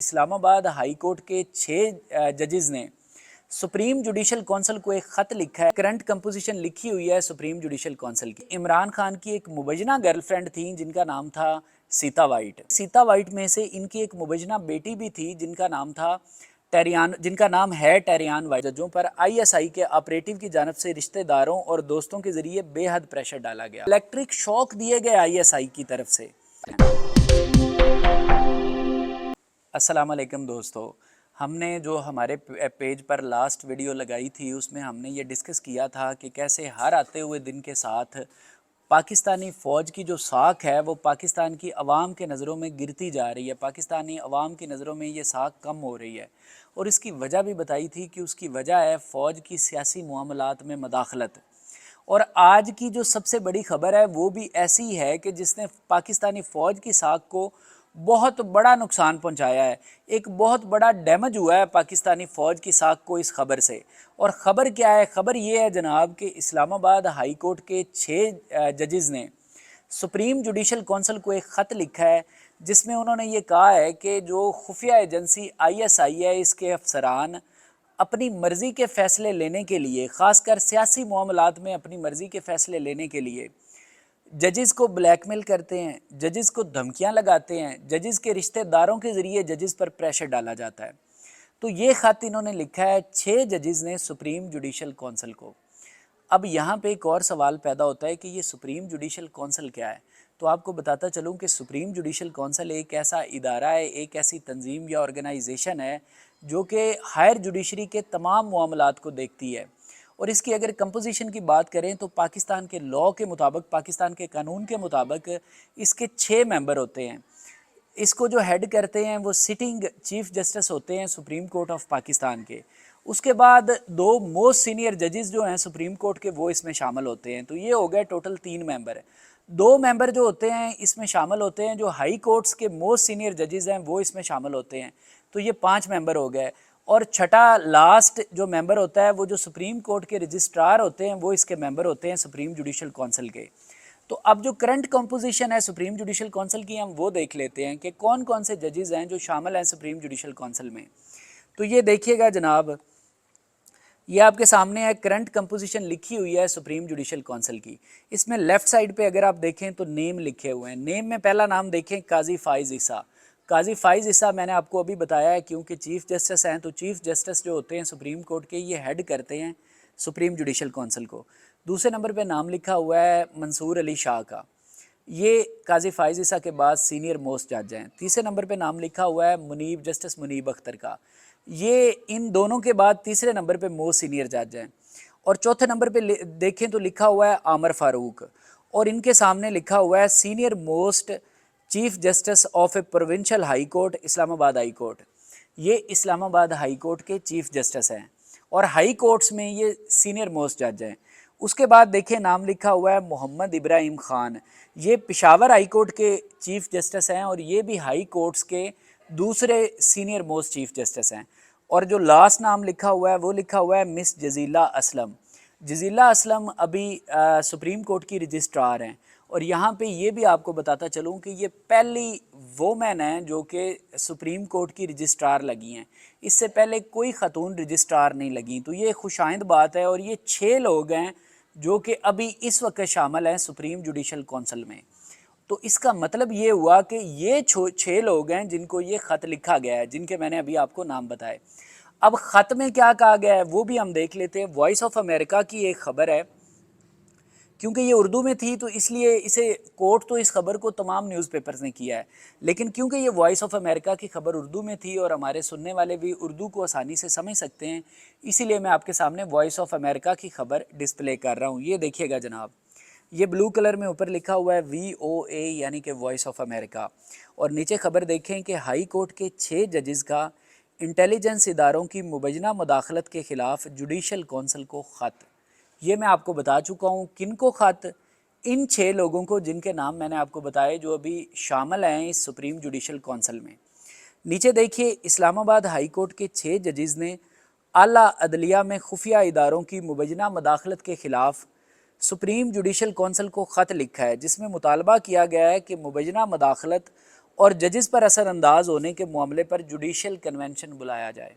اسلام آباد high court کے 6 ججز نے سپریم جوڈیشل کونسل کو ایک خط لکھا ہے۔ کرنٹ کمپوزیشن لکھی ہوئی ہے سپریم جوڈیشل کونسل کی۔ عمران خان کی ایک مبینہ گرل فرینڈ تھیں جن کا نام تھا سیتا وائٹ۔ سیتا وائٹ میں سے ان کی ایک مبینہ بیٹی بھی تھی جن کا نام ہے ٹیریان وائٹ۔ ججوں پر ISI کے آپریٹو کی جانب سے رشتہ داروں اور دوستوں کے ذریعے بے حد پریشر ڈالا گیا۔ الیکٹرک شوق دیے گئے ISI کی طرف سے۔ السلام علیکم دوستو، ہم نے جو ہمارے پیج پر لاسٹ ویڈیو لگائی تھی اس میں ہم نے یہ ڈسکس کیا تھا کہ کیسے ہر آتے ہوئے دن کے ساتھ پاکستانی فوج کی جو ساکھ ہے وہ پاکستان کی عوام کے نظروں میں گرتی جا رہی ہے، پاکستانی عوام کی نظروں میں یہ ساکھ کم ہو رہی ہے، اور اس کی وجہ بھی بتائی تھی کہ اس کی وجہ ہے فوج کی سیاسی معاملات میں مداخلت۔ اور آج کی جو سب سے بڑی خبر ہے وہ بھی ایسی ہے کہ جس نے پاکستانی فوج کی ساکھ کو بہت بڑا نقصان پہنچایا ہے، ایک بہت بڑا ڈیمیج ہوا ہے پاکستانی فوج کی ساکھ کو اس خبر سے۔ اور خبر کیا ہے؟ خبر یہ ہے جناب کہ اسلام آباد ہائی کورٹ کے 6 ججز نے سپریم جوڈیشل کونسل کو ایک خط لکھا ہے جس میں انہوں نے یہ کہا ہے کہ جو خفیہ ایجنسی ISI ہے اس کے افسران اپنی مرضی کے فیصلے لینے کے لیے، خاص کر سیاسی معاملات میں اپنی مرضی کے فیصلے لینے کے لیے ججز کو بلیک میل کرتے ہیں، ججز کو دھمکیاں لگاتے ہیں، ججز کے رشتہ داروں کے ذریعے ججز پر پریشر ڈالا جاتا ہے۔ تو یہ خط انہوں نے لکھا ہے 6 ججز نے سپریم جوڈیشل کونسل کو۔ اب یہاں پہ ایک اور سوال پیدا ہوتا ہے کہ یہ سپریم جوڈیشل کونسل کیا ہے؟ تو آپ کو بتاتا چلوں کہ سپریم جوڈیشل کونسل ایک ایسا ادارہ ہے، ایک ایسی تنظیم یا آرگنائزیشن ہے جو کہ ہائر جوڈیشری کے تمام معاملات کو دیکھتی ہے۔ اور اس کی اگر کمپوزیشن کی بات کریں تو پاکستان کے لاء کے مطابق، پاکستان کے قانون کے مطابق اس کے 6 ممبر ہوتے ہیں۔ اس کو جو ہیڈ کرتے ہیں وہ سٹنگ چیف جسٹس ہوتے ہیں سپریم کورٹ آف پاکستان کے۔ اس کے بعد 2 موسٹ سینئر ججز جو ہیں سپریم کورٹ کے وہ اس میں شامل ہوتے ہیں، تو یہ ہو گئے ٹوٹل 3 ممبر۔ 2 ممبر جو ہوتے ہیں اس میں شامل ہوتے ہیں جو ہائی کورٹس کے موسٹ سینئر ججز ہیں وہ اس میں شامل ہوتے ہیں، تو یہ 5 ممبر ہو گئے۔ اور چھٹا لاسٹ جو ممبر ہوتا ہے وہ جو سپریم کورٹ کے رجسٹرار ہوتے ہیں وہ اس کے ممبر ہوتے ہیں سپریم جوڈیشل کونسل کے۔ تو اب جو کرنٹ کمپوزیشن ہے سپریم جوڈیشل کونسل کی ہم وہ دیکھ لیتے ہیں کہ کون کون سے ججز ہیں جو شامل ہیں سپریم جوڈیشل کونسل میں۔ تو یہ دیکھیے گا جناب، یہ آپ کے سامنے ہے، کرنٹ کمپوزیشن لکھی ہوئی ہے سپریم جوڈیشل کونسل کی۔ اس میں لیفٹ سائڈ پہ اگر آپ دیکھیں تو نیم لکھے ہوئے ہیں۔ نیم میں پہلا نام دیکھیں قاضی فائز عیسیٰ۔ قاضی فائز عیسیٰ میں نے آپ کو ابھی بتایا ہے کیونکہ چیف جسٹس ہیں، تو چیف جسٹس جو ہوتے ہیں سپریم کورٹ کے یہ ہیڈ کرتے ہیں سپریم جوڈیشل کونسل کو۔ دوسرے نمبر پہ نام لکھا ہوا ہے منصور علی شاہ کا، یہ قاضی فائز عیسیٰ کے بعد سینئر موسٹ جج ہیں۔ تیسرے نمبر پہ نام لکھا ہوا ہے جسٹس منیب اختر کا، یہ ان دونوں کے بعد تیسرے نمبر پہ موسٹ سینئر جج ہیں۔ اور چوتھے نمبر پہ دیکھیں تو لکھا ہوا ہے عامر فاروق، اور ان کے سامنے لکھا ہوا ہے senior most chief justice of a provincial high court Islamabad high court. یہ اسلام آباد ہائی کورٹ کے چیف جسٹس ہیں اور ہائی کورٹس میں یہ سینئر موسٹ جج ہیں۔ اس کے بعد دیکھیں نام لکھا ہوا ہے محمد ابراہیم خان، یہ پشاور ہائی کورٹ کے چیف جسٹس ہیں اور یہ بھی ہائی کورٹس کے دوسرے سینئر موسٹ چیف جسٹس ہیں۔ اور جو لاسٹ نام لکھا ہوا ہے وہ لکھا ہوا ہے مس جزیلہ اسلم۔ جزیلہ اسلم ابھی سپریم کورٹ کی رجسٹرار ہیں، اور یہاں پہ یہ بھی آپ کو بتاتا چلوں کہ یہ پہلی وومن ہیں جو کہ سپریم کورٹ کی رجسٹرار لگی ہیں، اس سے پہلے کوئی خاتون رجسٹرار نہیں لگیں، تو یہ خوشائند بات ہے۔ اور یہ 6 لوگ ہیں جو کہ ابھی اس وقت شامل ہیں سپریم جوڈیشل کونسل میں۔ تو اس کا مطلب یہ ہوا کہ یہ 6 لوگ ہیں جن کو یہ خط لکھا گیا ہے، جن کے میں نے ابھی آپ کو نام بتائے۔ اب خط میں کیا کہا گیا ہے وہ بھی ہم دیکھ لیتے ہیں۔ وائس آف امریکہ کی ایک خبر ہے، کیونکہ یہ اردو میں تھی تو اس لیے اسے کوٹ تو اس خبر کو تمام نیوز پیپرز نے کیا ہے، لیکن کیونکہ یہ وائس آف امریکہ کی خبر اردو میں تھی اور ہمارے سننے والے بھی اردو کو آسانی سے سمجھ سکتے ہیں، اسی لیے میں آپ کے سامنے وائس آف امریکہ کی خبر ڈسپلے کر رہا ہوں۔ یہ دیکھیے گا جناب، یہ بلو کلر میں اوپر لکھا ہوا ہے VOA یعنی کہ وائس آف امریکہ، اور نیچے خبر دیکھیں کہ ہائی کورٹ کے 6 ججز کا انٹیلیجنس اداروں کی مبینہ مداخلت کے خلاف جوڈیشل کونسل کو خط۔ یہ میں آپ کو بتا چکا ہوں کن کو خط، ان 6 لوگوں کو جن کے نام میں نے آپ کو بتائے جو ابھی شامل ہیں اس سپریم جوڈیشل کونسل میں۔ نیچے دیکھیے اسلام آباد ہائی کورٹ کے 6 ججز نے اعلیٰ عدلیہ میں خفیہ اداروں کی مبینہ مداخلت کے خلاف سپریم جوڈیشل کونسل کو خط لکھا ہے، جس میں مطالبہ کیا گیا ہے کہ مبینہ مداخلت اور ججز پر اثر انداز ہونے کے معاملے پر جوڈیشل کنونشن بلایا جائے۔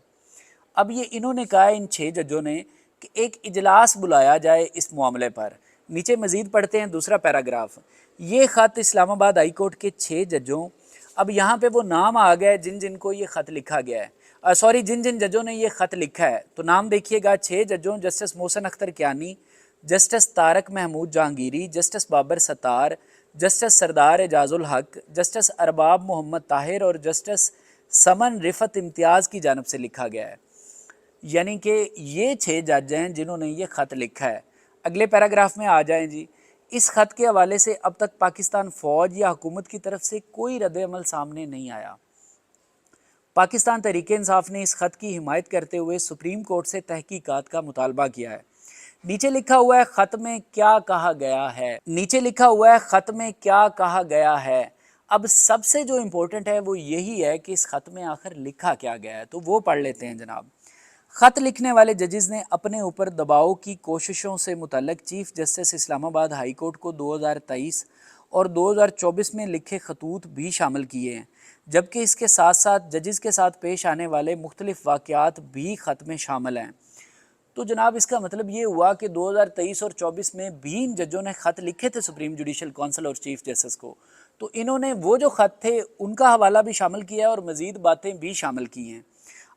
اب یہ انہوں نے کہا ان 6 ججوں نے کہ ایک اجلاس بلایا جائے اس معاملے پر۔ نیچے مزید پڑھتے ہیں دوسرا پیراگراف۔ یہ خط اسلام آباد ہائی کورٹ کے 6 ججوں، اب یہاں پہ وہ نام آ گئے جن جن کو یہ خط لکھا گیا ہے، جن جن ججوں نے یہ خط لکھا ہے، تو نام دیکھیے گا 6 ججوں: justice Mohsin Akhtar Kayani, justice Tariq Mahmood Jahangiri, justice Babar ستار، جسٹس سردار اعجاز الحق، جسٹس ارباب محمد طاہر اور جسٹس سمن رفت امتیاز کی جانب سے لکھا گیا ہے۔ یعنی کہ یہ 6 جج ہیں جنہوں نے یہ خط لکھا ہے۔ اگلے پیراگراف میں آ جائیں جی۔ اس خط کے حوالے سے اب تک پاکستان فوج یا حکومت کی طرف سے کوئی رد عمل سامنے نہیں آیا۔ پاکستان تحریک انصاف نے اس خط کی حمایت کرتے ہوئے سپریم کورٹ سے تحقیقات کا مطالبہ کیا ہے۔ نیچے لکھا ہوا ہے خط میں کیا کہا گیا ہے۔ اب سب سے جو امپورٹنٹ ہے وہ یہی ہے کہ اس خط میں آخر لکھا کیا گیا ہے، تو وہ پڑھ لیتے ہیں جناب۔ خط لکھنے والے ججز نے اپنے اوپر دباؤ کی کوششوں سے متعلق چیف جسٹس اسلام آباد ہائی کورٹ کو 2023 اور 2024 میں لکھے خطوط بھی شامل کیے ہیں، جبکہ اس کے ساتھ ساتھ ججز کے ساتھ پیش آنے والے مختلف واقعات بھی خط میں شامل ہیں۔ تو جناب اس کا مطلب یہ ہوا کہ 2023 اور 24 میں بھی ان ججوں نے خط لکھے تھے سپریم جوڈیشل کونسل اور چیف جسٹس کو، تو انہوں نے وہ جو خط تھے ان کا حوالہ بھی شامل کیا اور مزید باتیں بھی شامل کی ہیں۔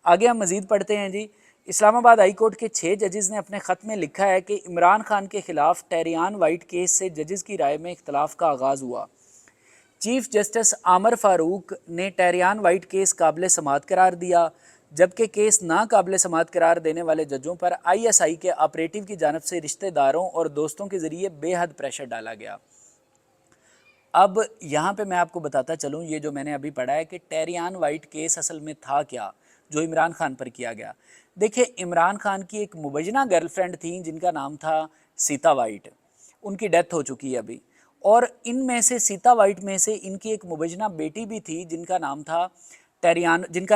آگے ہم مزید پڑھتے ہیں جی۔ اسلام آباد ہائی کورٹ کے 6 ججز نے اپنے خط میں لکھا ہے کہ عمران خان کے خلاف ٹیریان وائٹ کیس سے ججز کی رائے میں اختلاف کا آغاز ہوا۔ چیف جسٹس عامر فاروق نے ٹیریان وائٹ کیس قابل سماعت قرار دیا، جبکہ کیس ناقابل سماعت قرار دینے والے ججوں پر ISI کے آپریٹو کی جانب سے رشتہ داروں اور دوستوں کے ذریعے بے حد پریشر ڈالا گیا۔ اب یہاں پہ میں آپ کو بتاتا چلوں، یہ جو میں نے ابھی پڑھا ہے کہ ٹیریان وائٹ کیس اصل میں تھا کیا جو عمران خان پر کیا گیا۔ دیکھیں، عمران خان کی ایک مبینہ گرل فرینڈ تھیں جن کا نام تھا سیتا وائٹ، ان کی ڈیتھ ہو چکی ہے ابھی، اور ان میں سے سیتا وائٹ میں سے ان کی ایک مبینہ بیٹی بھی تھی جن کا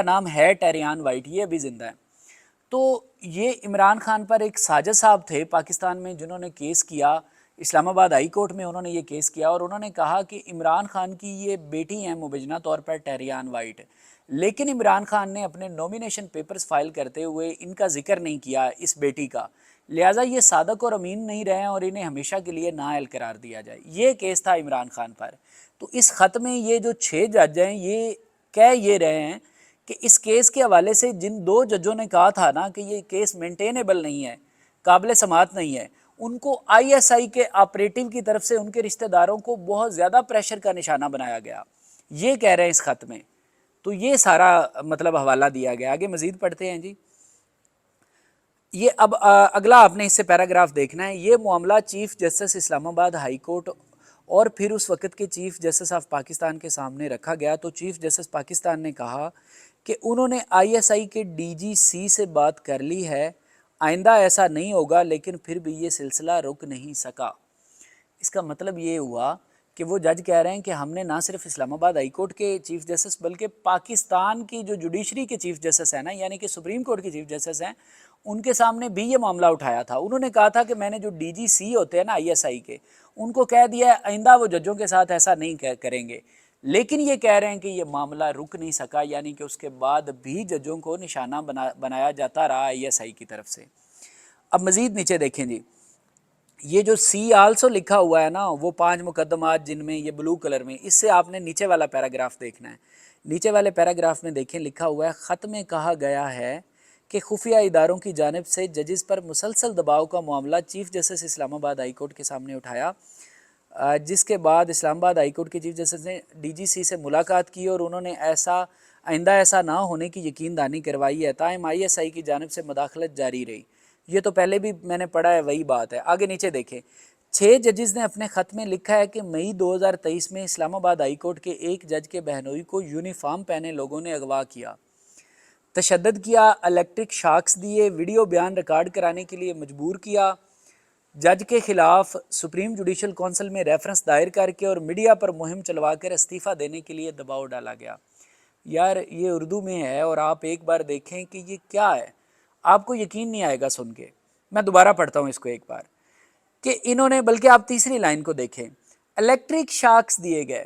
نام ہے ٹیریان وائٹ، یہ ابھی زندہ ہے۔ تو یہ عمران خان پر ایک ساجد صاحب تھے پاکستان میں جنہوں نے کیس کیا، اسلام آباد ہائی کورٹ میں انہوں نے یہ کیس کیا، اور انہوں نے کہا کہ عمران خان کی یہ بیٹی ہیں مبینہ طور پر ٹیریان وائٹ، لیکن عمران خان نے اپنے نومینیشن پیپرز فائل کرتے ہوئے ان کا ذکر نہیں کیا اس بیٹی کا، لہٰذا یہ صادق اور امین نہیں رہے اور انہیں ہمیشہ کے لیے نااہل قرار دیا جائے۔ یہ کیس تھا عمران خان پر۔ تو اس خط میں یہ جو 6 جج ہیں یہ کہہ یہ رہے ہیں کہ اس کیس کے حوالے سے جن 2 ججوں نے کہا تھا نا کہ یہ کیس مینٹینیبل نہیں ہے، قابل سماعت نہیں ہے، ان کو ISI کے آپریٹو کی طرف سے ان کے رشتہ داروں کو بہت زیادہ پریشر کا نشانہ بنایا گیا، یہ کہہ رہے ہیں اس خط میں۔ تو یہ سارا مطلب حوالہ دیا گیا۔ آگے مزید پڑھتے ہیں جی۔ یہ اب اگلا آپ نے اس سے پیراگراف دیکھنا ہے۔ یہ معاملہ چیف جسٹس اسلام آباد ہائی کورٹ اور پھر اس وقت کے چیف جسٹس آف پاکستان کے سامنے رکھا گیا، تو چیف جسٹس پاکستان نے کہا کہ انہوں نے ISI کے DGC سے بات کر لی ہے، آئندہ ایسا نہیں ہوگا، لیکن پھر بھی یہ سلسلہ رک نہیں سکا۔ اس کا مطلب یہ ہوا کہ وہ جج کہہ رہے ہیں کہ ہم نے نہ صرف اسلام آباد ہائی کورٹ کے چیف جسٹس بلکہ پاکستان کی جو جوڈیشری کے چیف جسٹس ہیں نا، یعنی کہ سپریم کورٹ کے چیف جسٹس ہیں، ان کے سامنے بھی یہ معاملہ اٹھایا تھا۔ انہوں نے کہا تھا کہ میں نے جو DGC ہوتے ہیں نا ISI کے، ان کو کہہ دیا ہے آئندہ وہ ججوں کے ساتھ ایسا نہیں کریں گے، لیکن یہ کہہ رہے ہیں کہ یہ معاملہ رک نہیں سکا، یعنی کہ اس کے بعد بھی ججوں کو نشانہ بنایا جاتا رہا ISI کی طرف سے۔ اب مزید نیچے دیکھیں جی، یہ جو سی آلسو لکھا ہوا ہے نا، وہ 5 مقدمات جن میں یہ بلو کلر میں، اس سے آپ نے نیچے والا پیراگراف دیکھنا ہے۔ نیچے والے پیراگراف میں دیکھیں لکھا ہوا ہے، خط میں کہا گیا ہے کہ خفیہ اداروں کی جانب سے ججز پر مسلسل دباؤ کا معاملہ چیف جسٹس اسلام آباد ہائی کورٹ کے سامنے اٹھایا، جس کے بعد اسلام آباد ہائی کورٹ کے چیف جسٹس نے DGC سے ملاقات کی اور انہوں نے آئندہ ایسا نہ ہونے کی یقین دہانی کروائی ہے، تاہم ISI کی جانب سے مداخلت جاری رہی۔ یہ تو پہلے بھی میں نے پڑھا ہے، وہی بات ہے۔ آگے نیچے دیکھیں، 6 ججز نے اپنے خط میں لکھا ہے کہ مئی 2023 میں اسلام آباد ہائی کورٹ کے ایک جج کے بہنوئی کو یونیفارم پہنے لوگوں نے اغوا کیا، تشدد کیا، الیکٹرک شاکس دیے، ویڈیو بیان ریکارڈ کرانے کے لیے مجبور کیا، جج کے خلاف سپریم جوڈیشل کونسل میں ریفرنس دائر کر کے اور میڈیا پر مہم چلوا کر استعفیٰ دینے کے لیے دباؤ ڈالا گیا۔ یار یہ اردو میں ہے اور آپ ایک بار دیکھیں کہ یہ کیا ہے، آپ کو یقین نہیں آئے گا سن کے۔ میں دوبارہ پڑھتا ہوں اس کو ایک بار، کہ انہوں نے، بلکہ آپ تیسری لائن کو دیکھیں، الیکٹرک شاکس دیے گئے،